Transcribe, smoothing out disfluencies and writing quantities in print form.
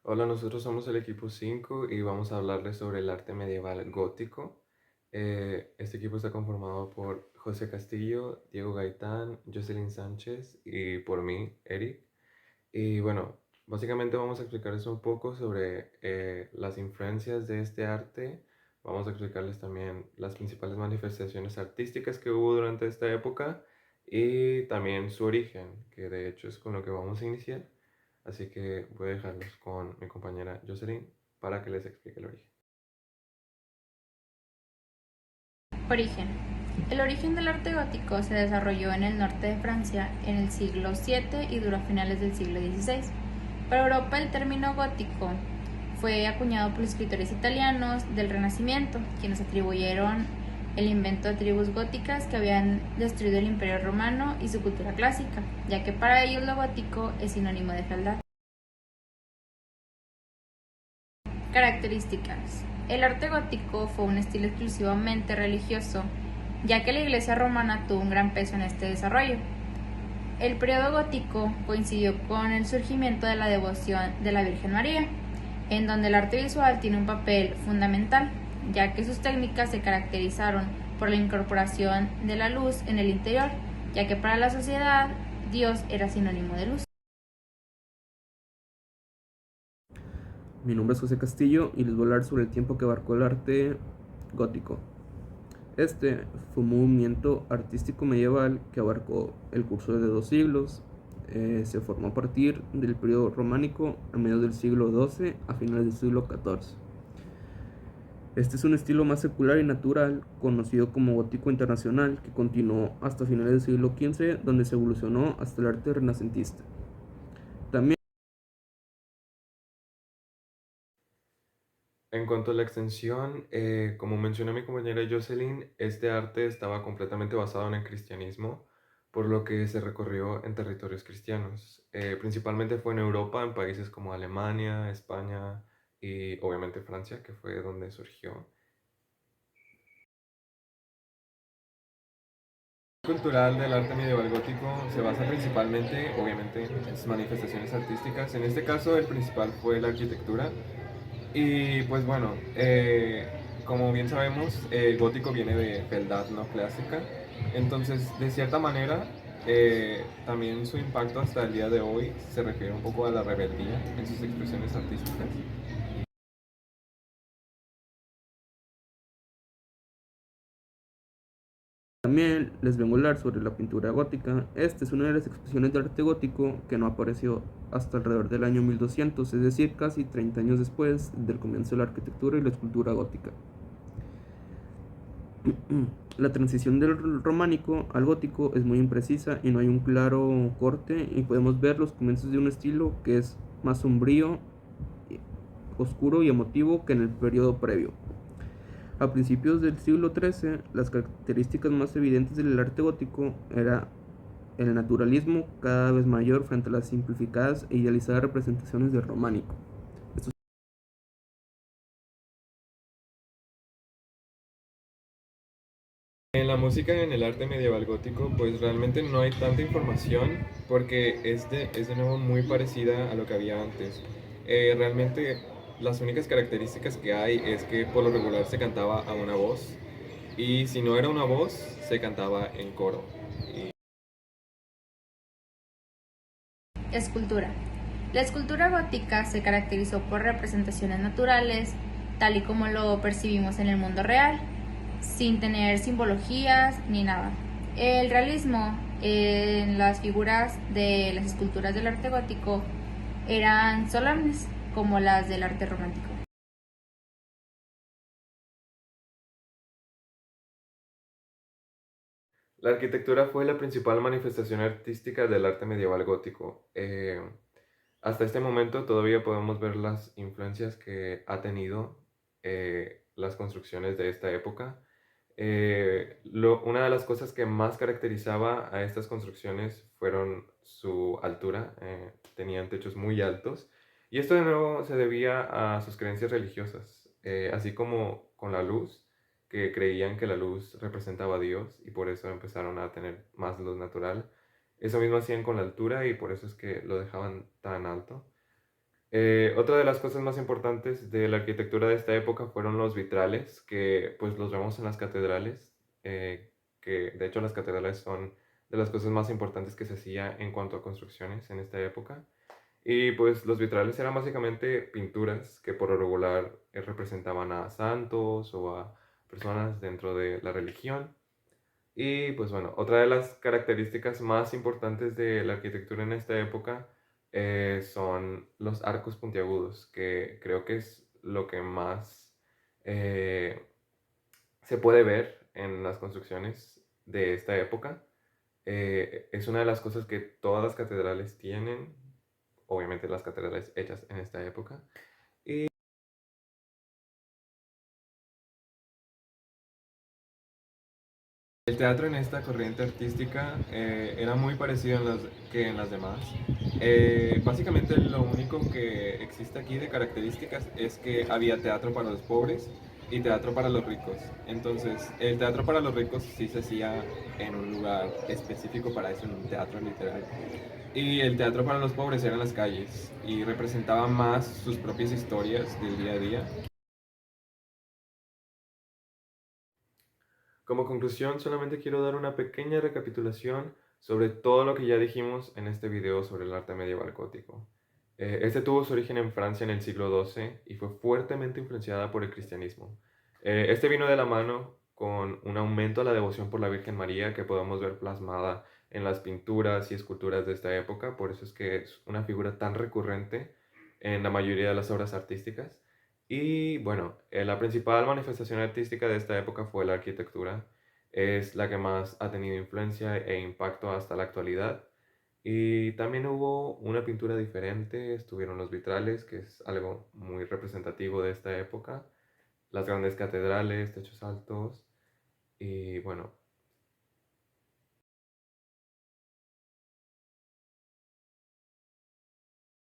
Hola, nosotros somos el equipo 5 y vamos a hablarles sobre el arte medieval gótico. Este equipo está conformado por José Castillo, Diego Gaitán, Jocelyn Sánchez y por mí, Eric. Y bueno, básicamente vamos a explicarles un poco sobre las influencias de este arte. Vamos a explicarles también las principales manifestaciones artísticas que hubo durante esta época y también su origen, que de hecho es con lo que vamos a iniciar. Así que voy a dejarlos con mi compañera Jocelyn para que les explique el origen. Origen. El origen del arte gótico se desarrolló en el norte de Francia en el siglo VII y duró a finales del siglo XVI. Para Europa el término gótico fue acuñado por los escritores italianos del Renacimiento, quienes atribuyeron el invento de tribus góticas que habían destruido el Imperio Romano y su cultura clásica, ya que para ellos lo gótico es sinónimo de fealdad. Características. El arte gótico fue un estilo exclusivamente religioso, ya que la Iglesia romana tuvo un gran peso en este desarrollo. El periodo gótico coincidió con el surgimiento de la devoción de la Virgen María, en donde el arte visual tiene un papel fundamental, ya que sus técnicas se caracterizaron por la incorporación de la luz en el interior, ya que para la sociedad Dios era sinónimo de luz. Mi nombre es José Castillo y les voy a hablar sobre el tiempo que abarcó el arte gótico. Este fue un movimiento artístico medieval que abarcó el curso de 2 siglos. Se formó a partir del periodo románico a mediados del siglo XII a finales del siglo XIV. Este es un estilo más secular y natural, conocido como gótico internacional, que continuó hasta finales del siglo XV, donde se evolucionó hasta el arte renacentista. También En cuanto a la extensión, como mencionó mi compañera Jocelyn, este arte estaba completamente basado en el cristianismo, por lo que se recorrió en territorios cristianos. Principalmente fue en Europa, en países como Alemania, España y obviamente Francia, que fue donde surgió. Cultural del arte medieval gótico se basa principalmente, obviamente, en sus manifestaciones artísticas. En este caso, el principal fue la arquitectura. Y pues bueno, como bien sabemos, el gótico viene de fealdad no clásica. Entonces, de cierta manera, también su impacto hasta el día de hoy se refiere un poco a la rebeldía en sus expresiones artísticas. También les vengo a hablar sobre la pintura gótica. Esta es una de las expresiones de arte gótico que no apareció hasta alrededor del año 1200, es decir, casi 30 años después del comienzo de la arquitectura y la escultura gótica. La transición del románico al gótico es muy imprecisa y no hay un claro corte, y podemos ver los comienzos de un estilo que es más sombrío, oscuro y emotivo que en el periodo previo. A principios del siglo XIII, las características más evidentes del arte gótico era el naturalismo cada vez mayor frente a las simplificadas e idealizadas representaciones del románico. En la música en el arte medieval gótico, pues realmente no hay tanta información porque es de nuevo muy parecida a lo que había antes. Realmente las únicas características que hay es que por lo regular se cantaba a una voz y si no era una voz, se cantaba en coro. Escultura. La escultura gótica se caracterizó por representaciones naturales, tal y como lo percibimos en el mundo real, sin tener simbologías ni nada. El realismo en las figuras de las esculturas del arte gótico eran solemnes, como las del arte romántico. La arquitectura fue la principal manifestación artística del arte medieval gótico. Hasta este momento todavía podemos ver las influencias que ha tenido las construcciones de esta época. Una de las cosas que más caracterizaba a estas construcciones fueron su altura. Tenían techos muy altos y esto de nuevo se debía a sus creencias religiosas, así como con la luz, que creían que la luz representaba a Dios y por eso empezaron a tener más luz natural. Eso mismo hacían con la altura y por eso es que lo dejaban tan alto. Otra de las cosas más importantes de la arquitectura de esta época fueron los vitrales, que pues los vemos en las catedrales, que de hecho las catedrales son de las cosas más importantes que se hacía en cuanto a construcciones en esta época. Y pues los vitrales eran básicamente pinturas que por lo regular representaban a santos o a personas dentro de la religión. Y pues bueno, otra de las características más importantes de la arquitectura en esta época son los arcos puntiagudos, que creo que es lo que más eh, se puede ver en las construcciones de esta época. Es una de las cosas que todas las catedrales tienen, obviamente las catedrales hechas en esta época. El teatro en esta corriente artística era muy parecido que en las demás. Básicamente lo único que existe aquí de características es que había teatro para los pobres y teatro para los ricos. Entonces, el teatro para los ricos sí se hacía en un lugar específico para eso, en un teatro literal. Y el teatro para los pobres era en las calles y representaba más sus propias historias del día a día. Como conclusión, solamente quiero dar una pequeña recapitulación sobre todo lo que ya dijimos en este video sobre el arte medieval gótico. Este tuvo su origen en Francia en el siglo XII y fue fuertemente influenciada por el cristianismo. Este vino de la mano con un aumento a la devoción por la Virgen María que podemos ver plasmada en las pinturas y esculturas de esta época, por eso es que es una figura tan recurrente en la mayoría de las obras artísticas. Y bueno, la principal manifestación artística de esta época fue la arquitectura. Es la que más ha tenido influencia e impacto hasta la actualidad. Y también hubo una pintura diferente, estuvieron los vitrales, que es algo muy representativo de esta época, las grandes catedrales, techos altos. Y bueno,